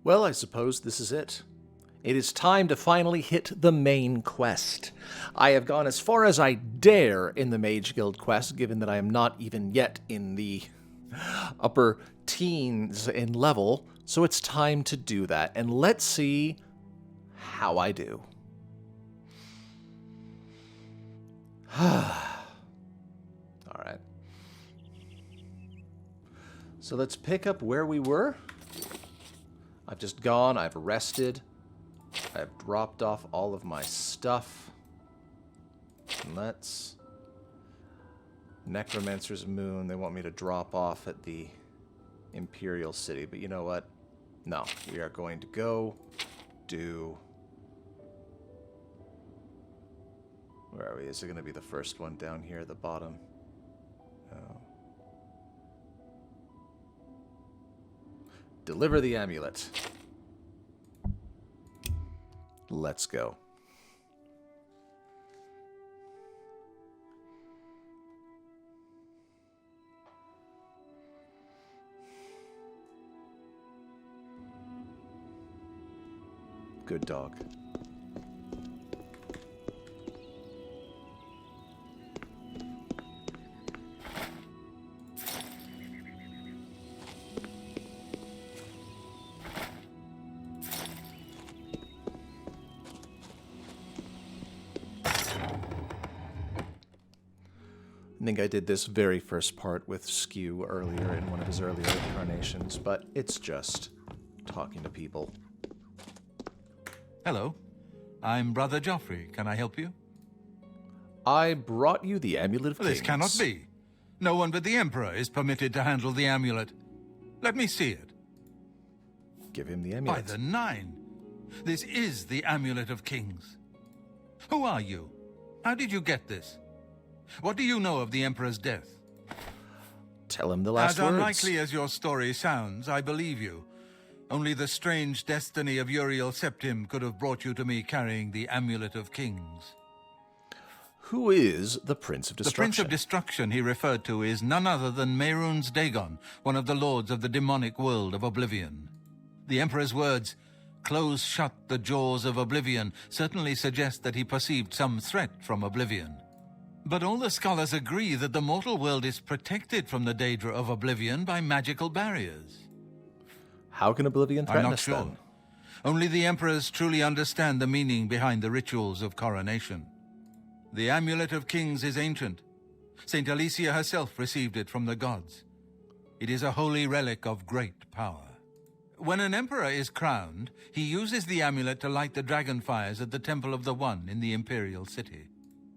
Well, I suppose this is it. It is time to finally hit the main quest. I have gone as far as I dare in the Mage Guild quest, given that I am not even yet in the upper teens in level, so it's time to do that, and let's see how I do. Alright. So let's pick up where we were. I've just gone, I've rested, I've dropped off all of my stuff. And let's... Necromancer's Moon, they want me to drop off at the Imperial City, but you know what? No, we are going to go do... Where are we? Is it going to be the first one down here at the bottom? No. Deliver the amulet. Let's go. Good dog. I think I did this very first part with Skew earlier in one of his earlier incarnations, but it's just talking to people. Hello, I'm Brother Joffrey. Can I help you? I brought you the Amulet of Kings. This cannot be. No one but the Emperor is permitted to handle the amulet. Let me see it. Give him the amulet. By the Nine! This is the Amulet of Kings. Who are you? How did you get this? What do you know of the Emperor's death? Tell him the last words. As unlikely as your story sounds, I believe you. Only the strange destiny of Uriel Septim could have brought you to me carrying the Amulet of Kings. Who is the Prince of Destruction? The Prince of Destruction he referred to is none other than Mehrunes Dagon, one of the lords of the demonic world of Oblivion. The Emperor's words, "Close shut the jaws of Oblivion," certainly suggest that he perceived some threat from Oblivion. But all the scholars agree that the mortal world is protected from the Daedra of Oblivion by magical barriers. How can Oblivion threaten I'm not us sure. then? Only the Emperors truly understand the meaning behind the rituals of coronation. The Amulet of Kings is ancient. Saint Alicia herself received it from the gods. It is a holy relic of great power. When an emperor is crowned, he uses the amulet to light the dragon fires at the Temple of the One in the Imperial City.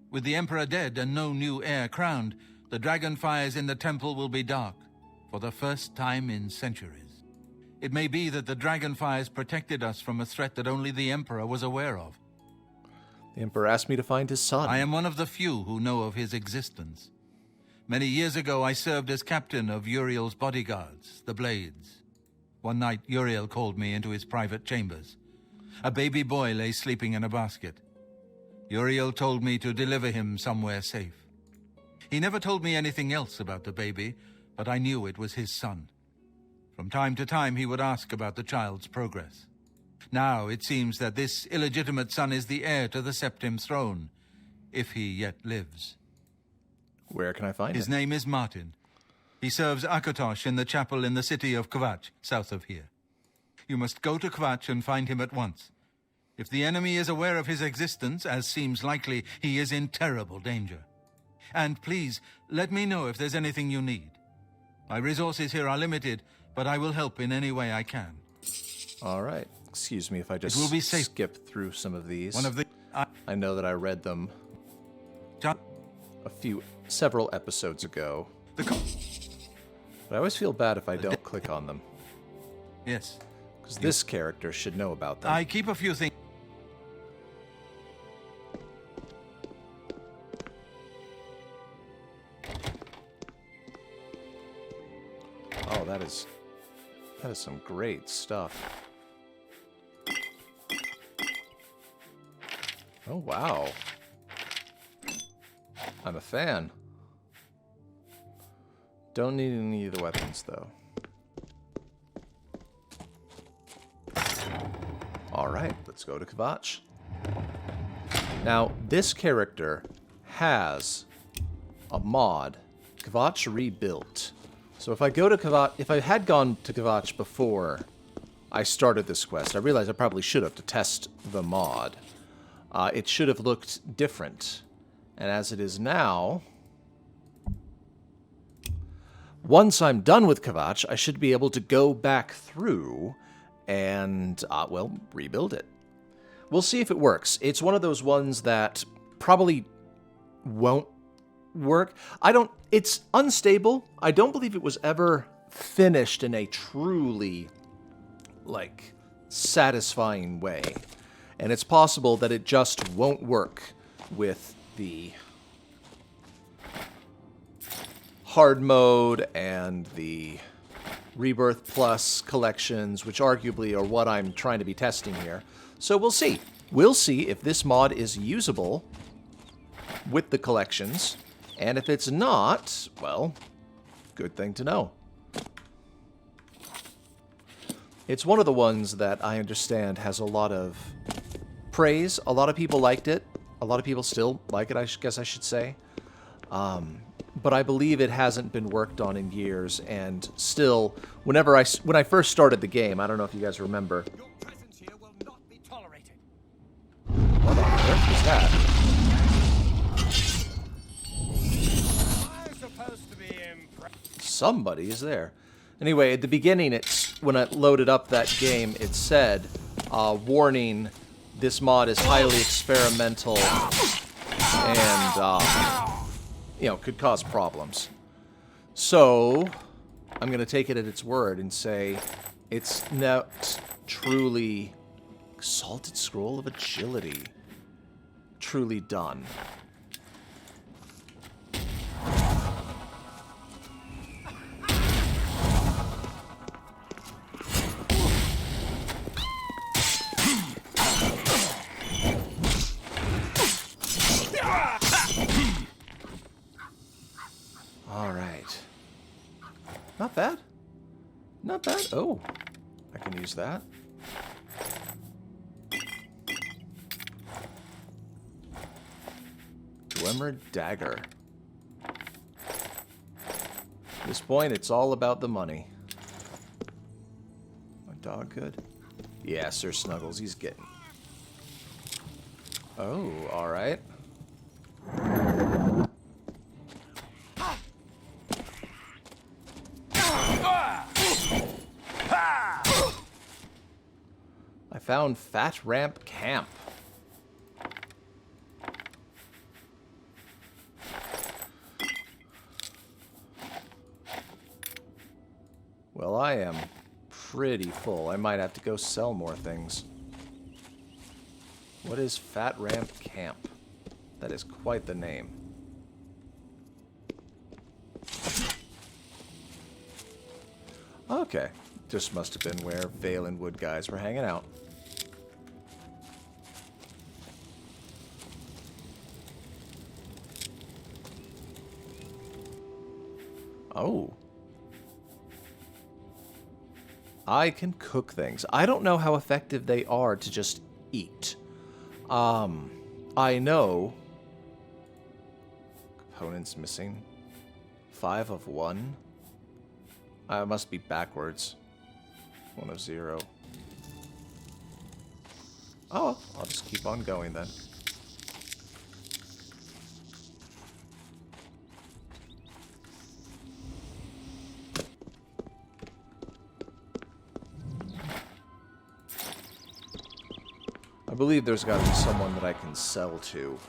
With the emperor dead and no new heir crowned, the dragon fires in the temple will be dark, for the first time in centuries. It may be that the dragon fires protected us from a threat that only the emperor was aware of. The Emperor asked me to find his son. I am one of the few who know of his existence. Many years ago, I served as captain of Uriel's bodyguards, the Blades. One night, Uriel called me into his private chambers. A baby boy lay sleeping in a basket. Uriel told me to deliver him somewhere safe. He never told me anything else about the baby, but I knew it was his son. From time to time, he would ask about the child's progress. Now, it seems that this illegitimate son is the heir to the Septim throne, if he yet lives. Where can I find him? His name is Martin. He serves Akatosh in the chapel in the city of Kvatch, south of here. You must go to Kvatch and find him at once. If the enemy is aware of his existence, as seems likely, he is in terrible danger. And please, let me know if there's anything you need. My resources here are limited, but I will help in any way I can. All right. Excuse me if I just It will be safe. skip through some of these. One of the... I know that I read them several episodes ago. But I always feel bad if I don't click on them. Yes. Because this character should know about them. I keep a few things... Oh, that is some great stuff. Oh, wow. I'm a fan. Don't need any of the weapons, though. Alright, let's go to Kvatch. Now, this character has a mod, Kvatch Rebuilt. So if I go to Kvatch, if I had gone to Kvatch before I started this quest, I realized I probably should have to test the mod. It should have looked different. And as it is now, once I'm done with Kvatch, I should be able to go back through and, well, rebuild it. We'll see if it works. It's one of those ones that probably won't work. It's unstable. I don't believe it was ever finished in a truly, like, satisfying way. And it's possible that it just won't work with the hard mode and the Rebirth Plus collections, which arguably are what I'm trying to be testing here. So we'll see. We'll see if this mod is usable with the collections. And if it's not, well, good thing to know. It's one of the ones that I understand has a lot of praise. A lot of people liked it. A lot of people still like it, I guess I should say. But I believe it hasn't been worked on in years, and still, when I first started the game, I don't know if you guys remember. Your presence here will not be tolerated. What on earth was that? I'm supposed to be impressed. Somebody is there. Anyway, at the beginning, when I loaded up that game, it said, warning, this mod is highly experimental and, you know, could cause problems. So, I'm going to take it at its word and say it's not truly Exalted Scroll of Agility. Truly done. Alright. Not bad. Not bad. Oh, I can use that. Glimmer Dagger. At this point, it's all about the money. My dog good? Yeah, Sir Snuggles, he's getting... Oh, alright. I found Fat Ramp Camp. Well, I am pretty full. I might have to go sell more things. What is Fat Ramp Camp? That is quite the name. Okay. This must have been where Vale and Wood guys were hanging out. Oh. I can cook things. I don't know how effective they are to just eat. I know... Components missing. 5 of 1. I must be backwards. 1 of 0. Oh, I'll just keep on going then. I believe there's got to be someone that I can sell to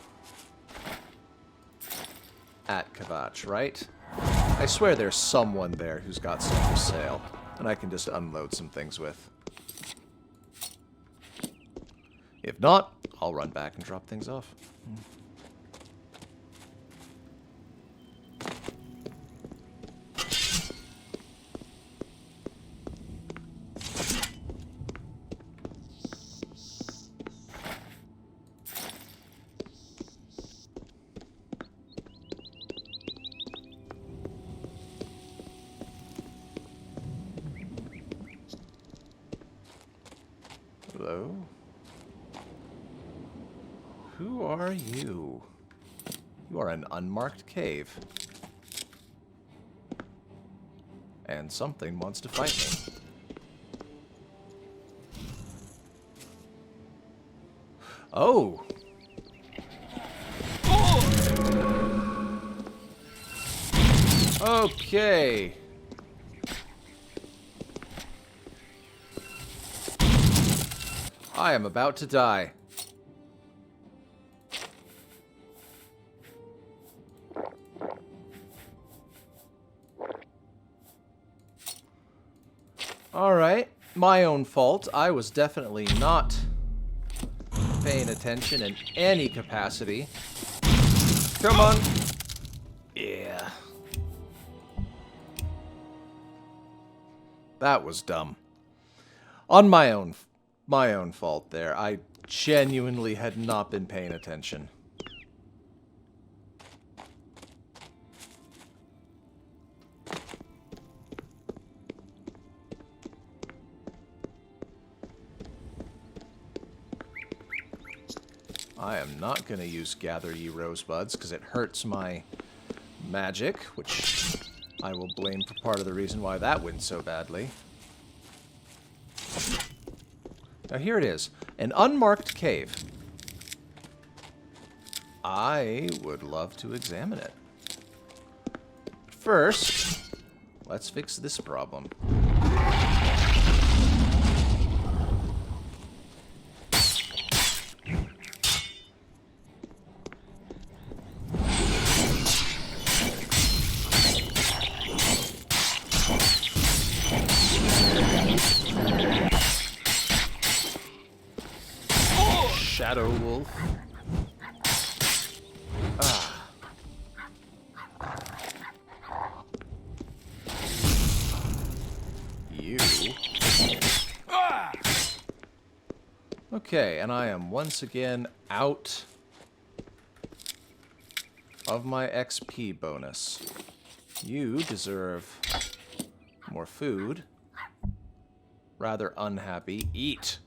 at Kvatch, right? I swear there's someone there who's got some for sale, and I can just unload some things with. If not, I'll run back and drop things off. Hello? Who are you? You are an unmarked cave. And something wants to fight me. Oh! Okay. I am about to die. Alright, my own fault. I was definitely not paying attention in any capacity. Come on. Yeah. That was dumb. On my own fault there. I genuinely had not been paying attention. I am not going to use Gather Ye Rosebuds because it hurts my magic, which I will blame for part of the reason why that went so badly. Now here it is, an unmarked cave. I would love to examine it. First, let's fix this problem. Shadow Wolf. Ah. You. Okay, and I am once again out of my XP bonus. You deserve more food. Rather unhappy. Eat.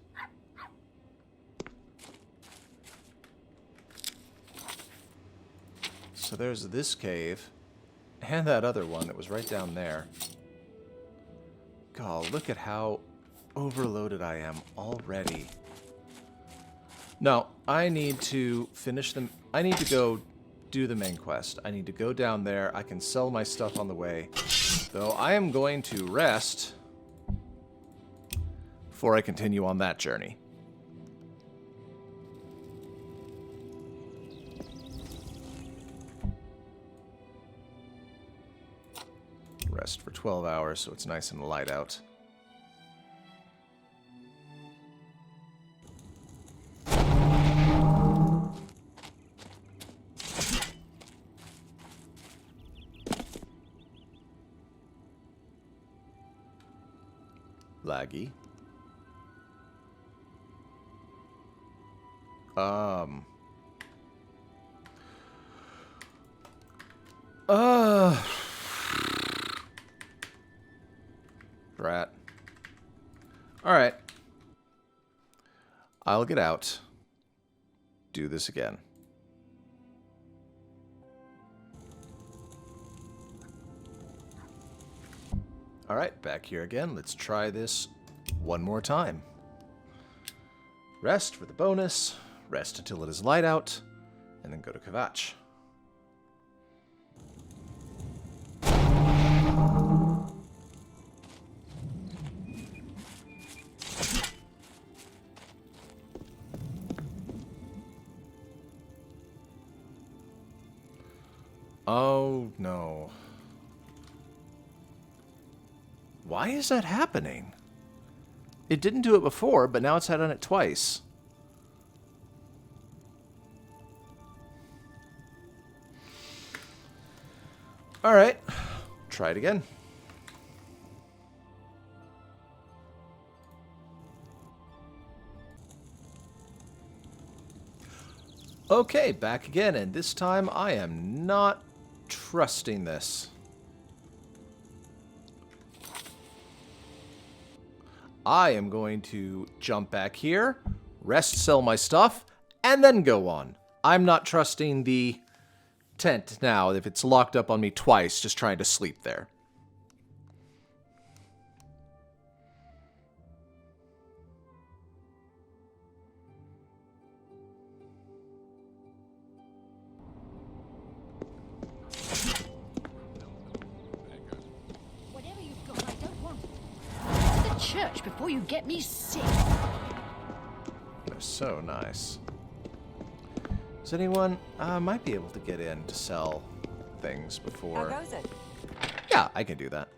So there's this cave, and that other one that was right down there. God, look at how overloaded I am already. No, I need to finish them. I need to go do the main quest. I need to go down there. I can sell my stuff on the way. Though I am going to rest before I continue on that journey. Rest for 12 hours, so it's nice and light out. Laggy. Rat. Alright. I'll get out. Do this again. Alright, back here again. Let's try this one more time. Rest for the bonus. Rest until it is light out. And then go to Kvatch. Oh, no. Why is that happening? It didn't do it before, but now it's done it twice. Alright. Try it again. Okay, back again, and this time I am not trusting this. I am going to jump back here, rest, sell my stuff, and then go on. I'm not trusting the tent now if it's locked up on me twice just trying to sleep there. Whatever you've got, I don't want it. The church before you get me sick. They're so nice. Does anyone might be able to get in to sell things before? How goes it? Yeah, I can do that.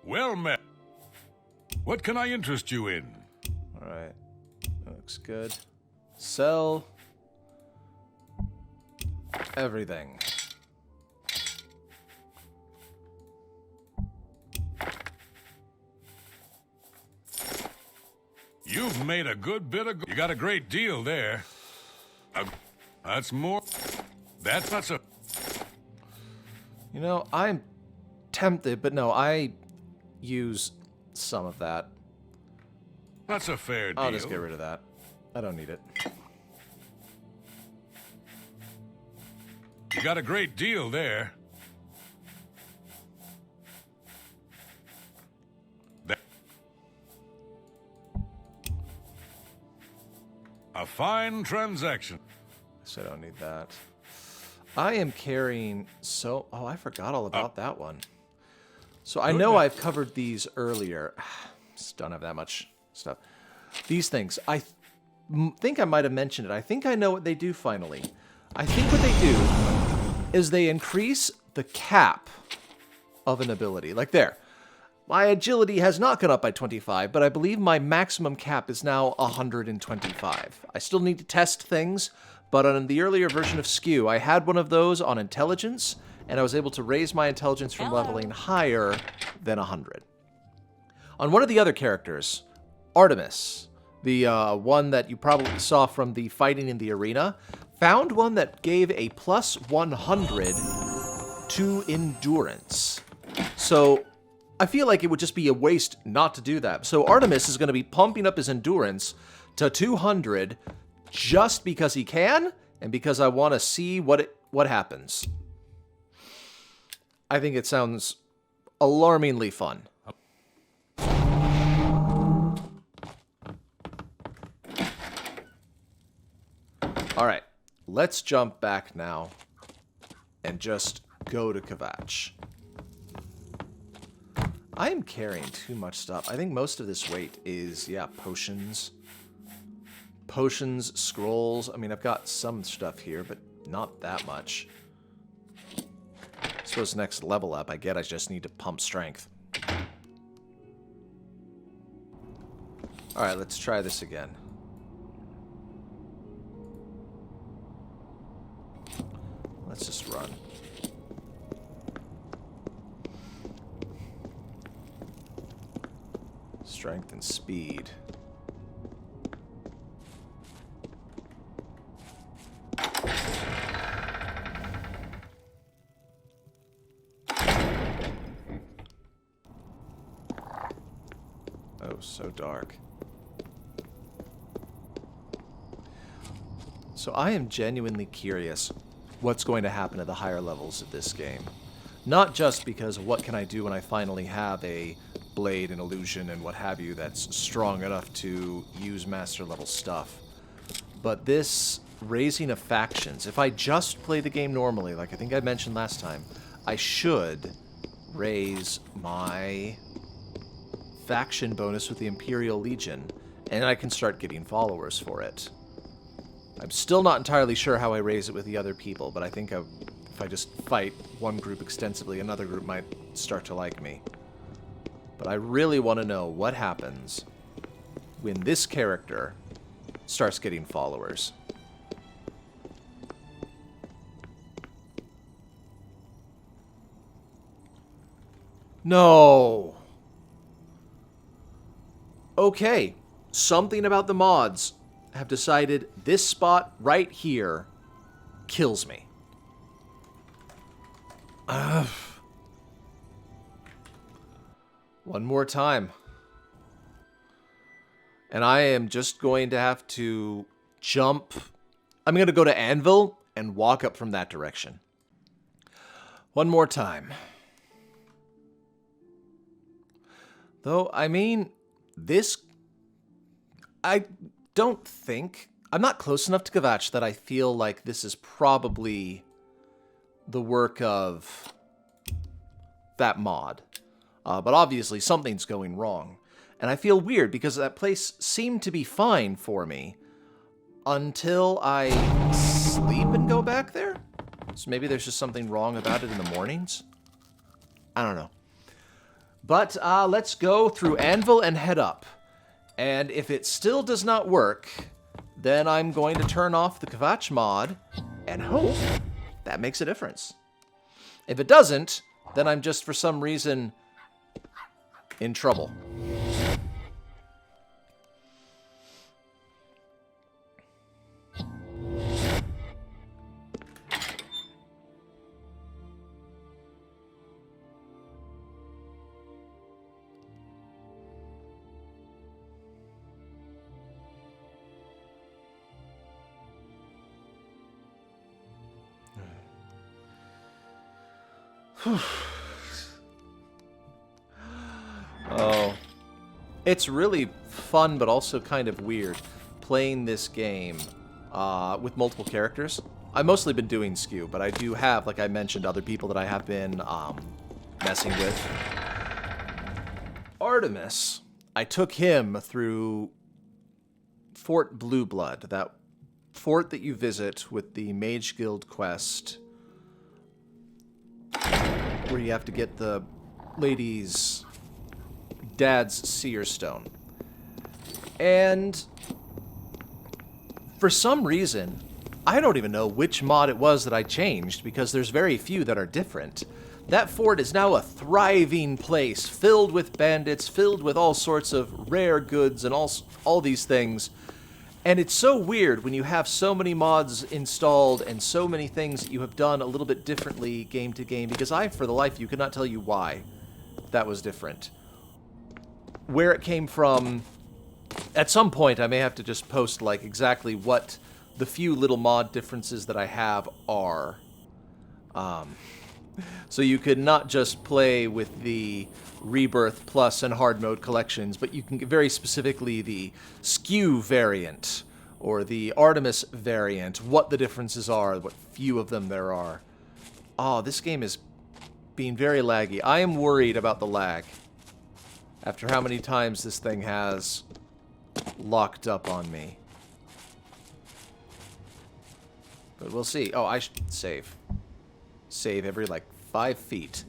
Well met. What can I interest you in? All right, that looks good. Sell everything. You've made a good bit of... You got a great deal there. That's more... That's a... You know, I'm tempted, but no, I use some of that. That's a fair deal. I'll just get rid of that. I don't need it. You got a great deal there. A fine transaction. So I don't need that. I am carrying so... Oh, I forgot all about that one. So I know I've covered these earlier. Just don't have that much stuff. These things. I think I might have mentioned it. I think I know what they do finally. I think what they do is they increase the cap of an ability. Like there. My agility has not gone up by 25, but I believe my maximum cap is now 125. I still need to test things, but on the earlier version of Skew, I had one of those on intelligence, and I was able to raise my intelligence from leveling higher than 100. On one of the other characters, Artemis, the one that you probably saw from the fighting in the arena, found one that gave a plus 100 to endurance. So I feel like it would just be a waste not to do that. So Artemis is going to be pumping up his endurance to 200 just because he can and because I want to see what happens. I think it sounds alarmingly fun. All right, let's jump back now and just go to Kvatch. I am carrying too much stuff. I think most of this weight is, yeah, potions. Potions, scrolls. I mean, I've got some stuff here, but not that much. I suppose next level up, I just need to pump strength. Alright, let's try this again. Let's just run. Strength and speed. Oh, so dark. So I am genuinely curious what's going to happen at the higher levels of this game. Not just because of what can I do when I finally have a blade and illusion and what have you that's strong enough to use master level stuff, but this raising of factions. If I just play the game normally, like I think I mentioned last time, I should raise my faction bonus with the Imperial Legion, and I can start getting followers for it. I'm still not entirely sure how I raise it with the other people, but I think if I just fight one group extensively, another group might start to like me. But I really want to know what happens when this character starts getting followers. No! Okay, something about the mods have decided this spot right here kills me. One more time. And I am just going to have to jump. I'm going to go to Anvil and walk up from that direction. One more time. Though, I mean, this... I don't think... I'm not close enough to Kvatch that I feel like this is probably the work of that mod. But obviously something's going wrong. And I feel weird because that place seemed to be fine for me until I sleep and go back there? So maybe there's just something wrong about it in the mornings? I don't know. But let's go through Anvil and head up. And if it still does not work, then I'm going to turn off the Kvatch mod and hope that makes a difference. If it doesn't, then I'm just for some reason in trouble. Oh, it's really fun, but also kind of weird playing this game with multiple characters. I've mostly been doing skew, but I do have, like I mentioned, other people that I have been messing with. Artemis, I took him through Fort Blue Blood, that fort that you visit with the Mage Guild quest, where you have to get the lady's dad's seer stone. And for some reason, I don't even know which mod it was that I changed, because there's very few that are different. That fort is now a thriving place, filled with bandits, filled with all sorts of rare goods and all these things. And it's so weird when you have so many mods installed and so many things that you have done a little bit differently game to game, because I, for the life of you, could not tell you why that was different. Where it came from, at some point I may have to just post like exactly what the few little mod differences that I have are. So you could not just play with the Rebirth Plus and Hard Mode collections, but you can get very specifically the Skew variant or the Artemis variant, what the differences are, what few of them there are. Oh, this game is being very laggy. I am worried about the lag after how many times this thing has locked up on me. But we'll see. Oh, I should save. Save every, like, 5 feet.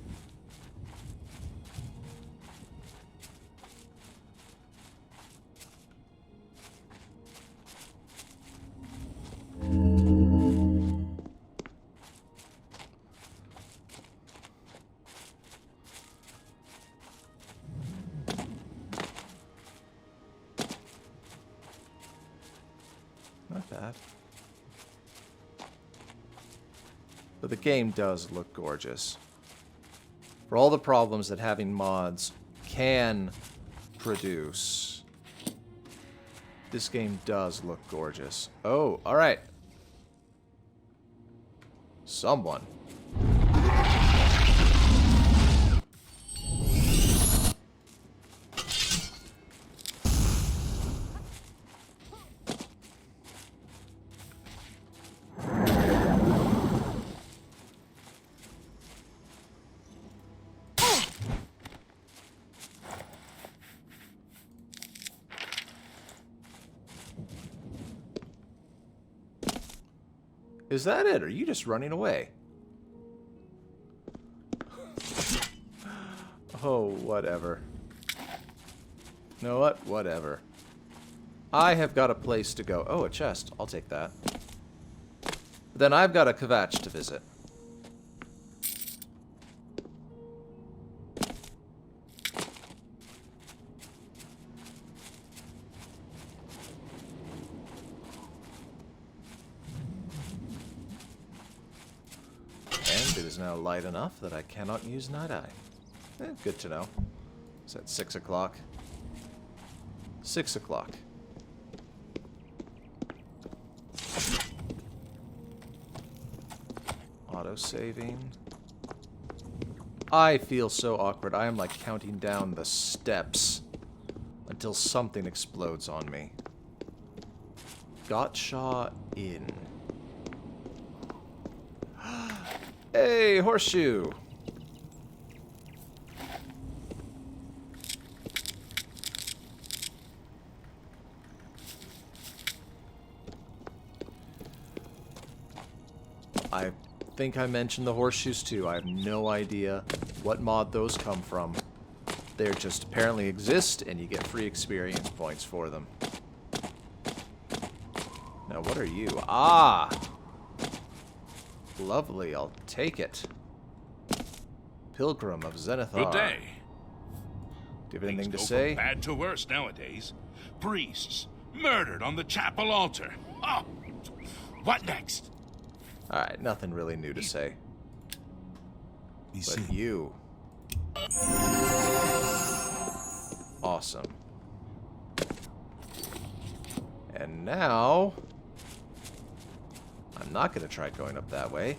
Not bad. But the game does look gorgeous. For all the problems that having mods can produce, this game does look gorgeous. Oh, alright. Someone. Is that it? Or are you just running away? Oh, whatever. You know what? Whatever. I have got a place to go. Oh, a chest. I'll take that. Then I've got a Kvatch to visit. And it is now light enough that I cannot use Night Eye. Good to know. Is that 6 o'clock? 6 o'clock. Auto-saving. I feel so awkward. I am like counting down the steps until something explodes on me. Gotcha in. Hey, horseshoe! I think I mentioned the horseshoes too. I have no idea what mod those come from. They just apparently exist, and you get free experience points for them. Now, what are you? Ah! Lovely, I'll take it. Pilgrim of Zenithar. Good day. Do you have anything to Things go say? from bad to worse nowadays. Priests murdered on the chapel altar. Oh, what next? Alright, nothing really new to say. But you. Awesome. And now... I'm not going to try going up that way.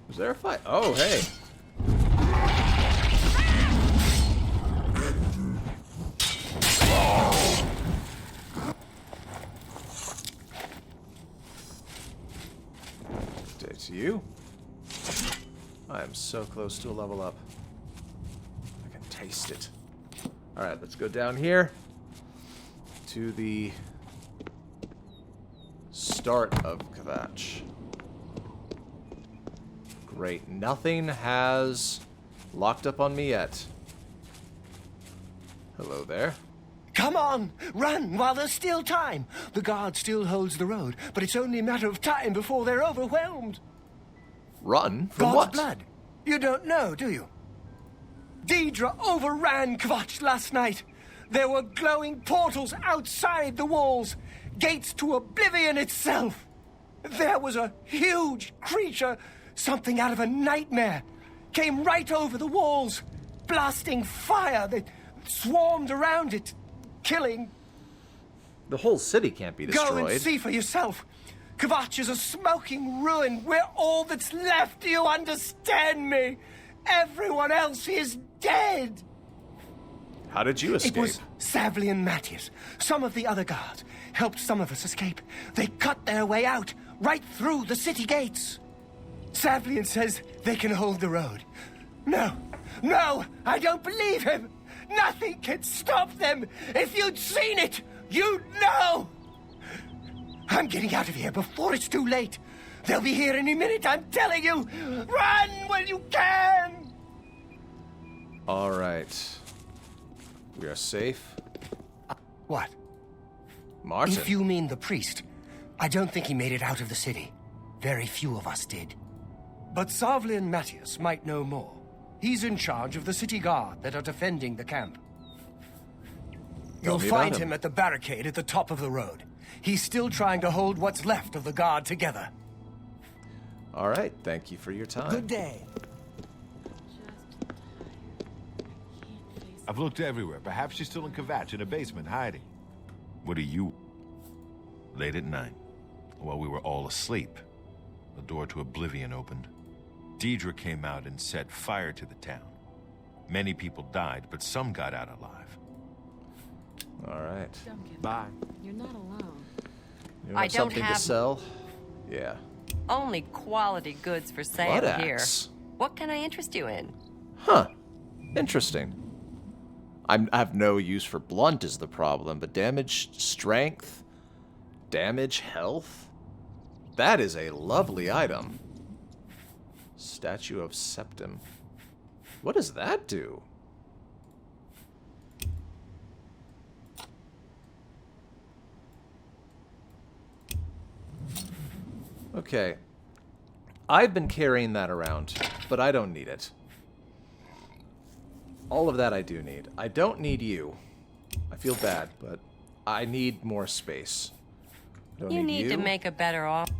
Was there a fight? Oh, hey. It's you. I am so close to a level up. I can taste it. Alright, let's go down here to the start of Kvatch. Great. Nothing has locked up on me yet. Hello there. Come on! Run while there's still time! The guard still holds the road, but it's only a matter of time before they're overwhelmed. Run? From God's what? blood. You don't know, do you? Deidre overran Kvatch last night. There were glowing portals outside the walls, gates to Oblivion itself. There was a huge creature, something out of a nightmare, came right over the walls, blasting fire that swarmed around it, killing. The whole city can't be destroyed. Go and see for yourself. Kvatch is a smoking ruin. We're all that's left. Do you understand me? Everyone else is dead. How did you escape? It was Savli and Matthias. Some of the other guards helped some of us escape. They cut their way out, right through the city gates. Savlian says they can hold the road. No, I don't believe him. Nothing can stop them. If you'd seen it, you'd know. I'm getting out of here before it's too late. They'll be here any minute, I'm telling you. Run when you can. All right. We are safe. What? Martin. If you mean the priest, I don't think he made it out of the city. Very few of us did. But Savlian Matthias might know more. He's in charge of the city guard that are defending the camp. You'll me find about him him. at the barricade at the top of the road. He's still trying to hold what's left of the guard together. All right. Thank you for your time. Good day. I've looked everywhere. Perhaps she's still in Kvatch in a basement hiding. What are you? Late at night, while we were all asleep, the door to Oblivion opened. Deidre came out and set fire to the town. Many people died, but some got out alive. All right. Duncan, Bye. you're not alone. You I have don't something have- to sell? Yeah. Only quality goods for sale Blood here. axe. What can I interest you in? Huh. Interesting. I have no use for blunt is the problem, but damage, strength, damage, health. That is a lovely item. Statue of Septim. What does that do? Okay. I've been carrying that around, but I don't need it. All of that I do need. I don't need you. I feel bad, but I need more space. Don't You need to you. make a better offer.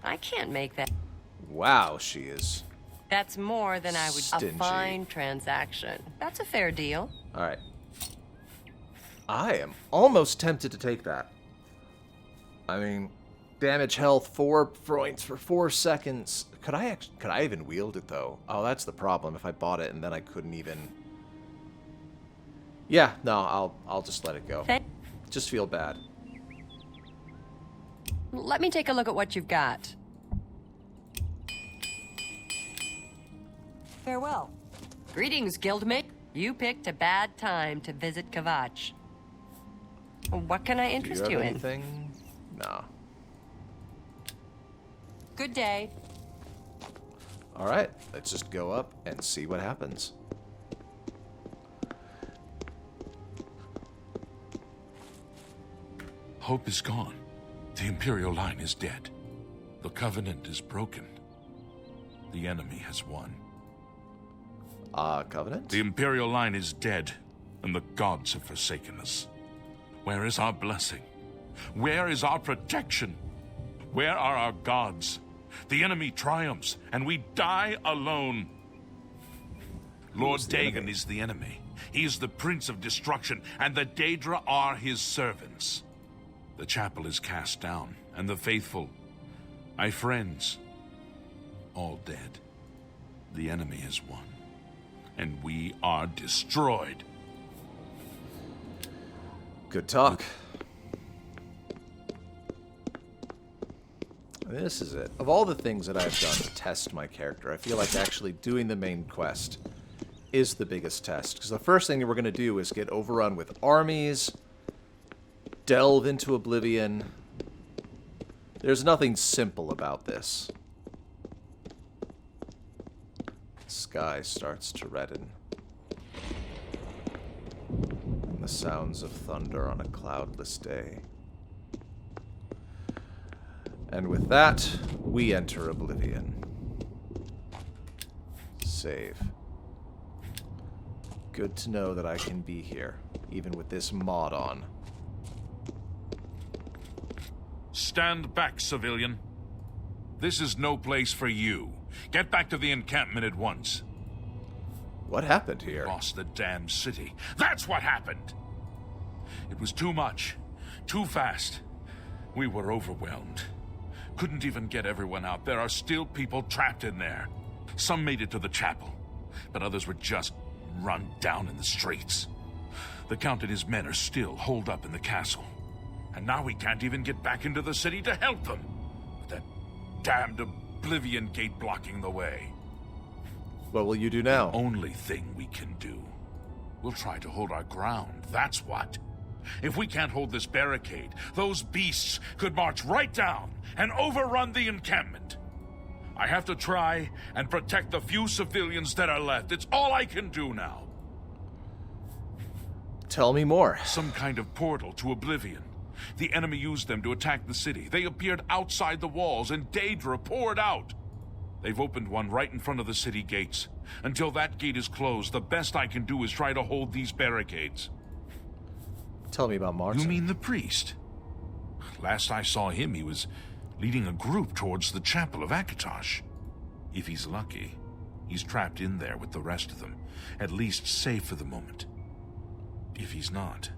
I can't make that. Wow, she is. That's more than I would. Stingy. A fine transaction. That's a fair deal. All right. I am almost tempted to take that. I mean, damage health 4 points for 4 seconds. Could I even wield it though? Oh, that's the problem. If I bought it and then I couldn't even. Yeah, no, I'll just let it go. Just feel bad. Let me take a look at what you've got. Farewell. Greetings, guildmate. You picked a bad time to visit Kvatch. What can I interest Do you you have in? anything? No. Good day. All right, let's just go up and see what happens. Hope is gone. The Imperial line is dead. The Covenant is broken. The enemy has won. Covenant? The Imperial line is dead, and the gods have forsaken us. Where is our blessing? Where is our protection? Where are our gods? The enemy triumphs, and we die alone. Lord Who's the Dagon enemy? is the enemy. He is the Prince of Destruction, and the Daedra are his servants. The chapel is cast down, and the faithful, my friends, all dead. The enemy has won, and we are destroyed. Good talk. This is it. Of all the things that I've done to test my character, I feel like actually doing the main quest is the biggest test. Because the first thing that we're going to do is get overrun with armies, delve into Oblivion. There's nothing simple about this. Sky starts to redden. And the sounds of thunder on a cloudless day. And with that, we enter Oblivion. Save. Good to know that I can be here, even with this mod on. Stand back, civilian. This is no place for you. Get back to the encampment at once. What happened here? Lost the damn city. That's what happened! It was too much. Too fast. We were overwhelmed. Couldn't even get everyone out. There are still people trapped in there. Some made it to the chapel, but others were just run down in the streets. The Count and his men are still holed up in the castle. And now we can't even get back into the city to help them. With that damned Oblivion gate blocking the way. What will you do now? Only thing we can do. We'll try to hold our ground, that's what. If we can't hold this barricade, those beasts could march right down and overrun the encampment. I have to try and protect the few civilians that are left. It's all I can do now. Tell me more. Some kind of portal to Oblivion. The enemy used them to attack the city. They appeared outside the walls, and Daedra poured out. They've opened one right in front of the city gates. Until that gate is closed, the best I can do is try to hold these barricades. Tell me about Martin. You mean the priest? Last I saw him, he was leading a group towards the chapel of Akatosh. If he's lucky, he's trapped in there with the rest of them, at least safe for the moment. If he's not...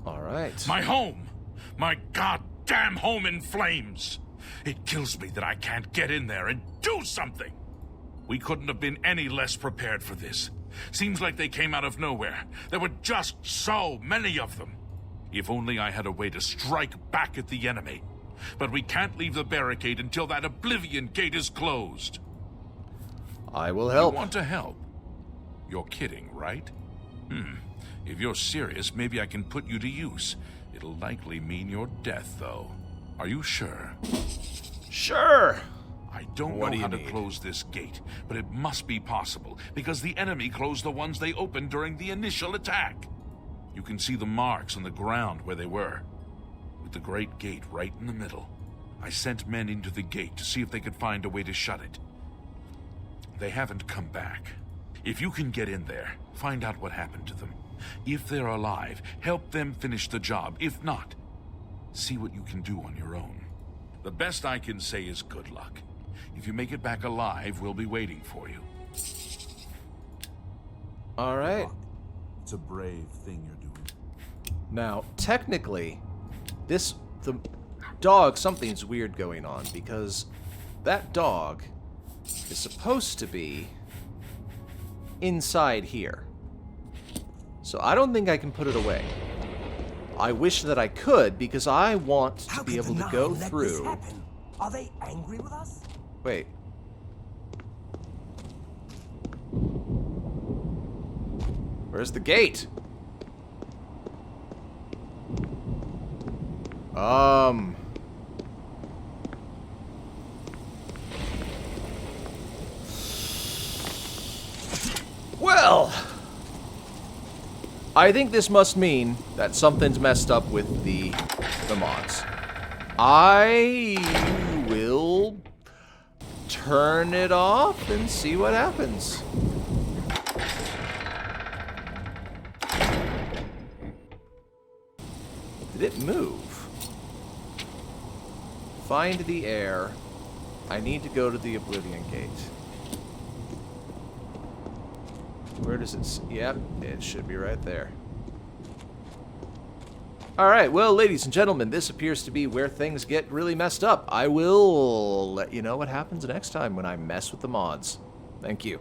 All right. My home! My goddamn home in flames! It kills me that I can't get in there and do something! We couldn't have been any less prepared for this. Seems like they came out of nowhere. There were just so many of them. If only I had a way to strike back at the enemy. But we can't leave the barricade until that Oblivion gate is closed. I will help. You want to help? You're kidding, right? If you're serious, maybe I can put you to use. It'll likely mean your death, though. Are you sure? Sure. I don't What know do how you to need? close this gate, but it must be possible, because the enemy closed the ones they opened during the initial attack. You can see the marks on the ground where they were, with the great gate right in the middle. I sent men into the gate to see if they could find a way to shut it. They haven't come back. If you can get in there, find out what happened to them. If they're alive, help them finish the job. If not, see what you can do on your own. The best I can say is good luck. If you make it back alive, we'll be waiting for you. All right. It's a brave thing you're doing. Now, technically, the dog, something's weird going on, because that dog is supposed to be inside here. So I don't think I can put it away. I wish that I could, because I want to be able to go through. Are they angry with us? Wait. Where's the gate? Well, I think this must mean that something's messed up with the mods. I will turn it off and see what happens. Did it move? Find the air. I need to go to the Oblivion Gate. Where does it... Yep, it should be right there. Alright, well, ladies and gentlemen, this appears to be where things get really messed up. I will let you know what happens next time when I mess with the mods. Thank you.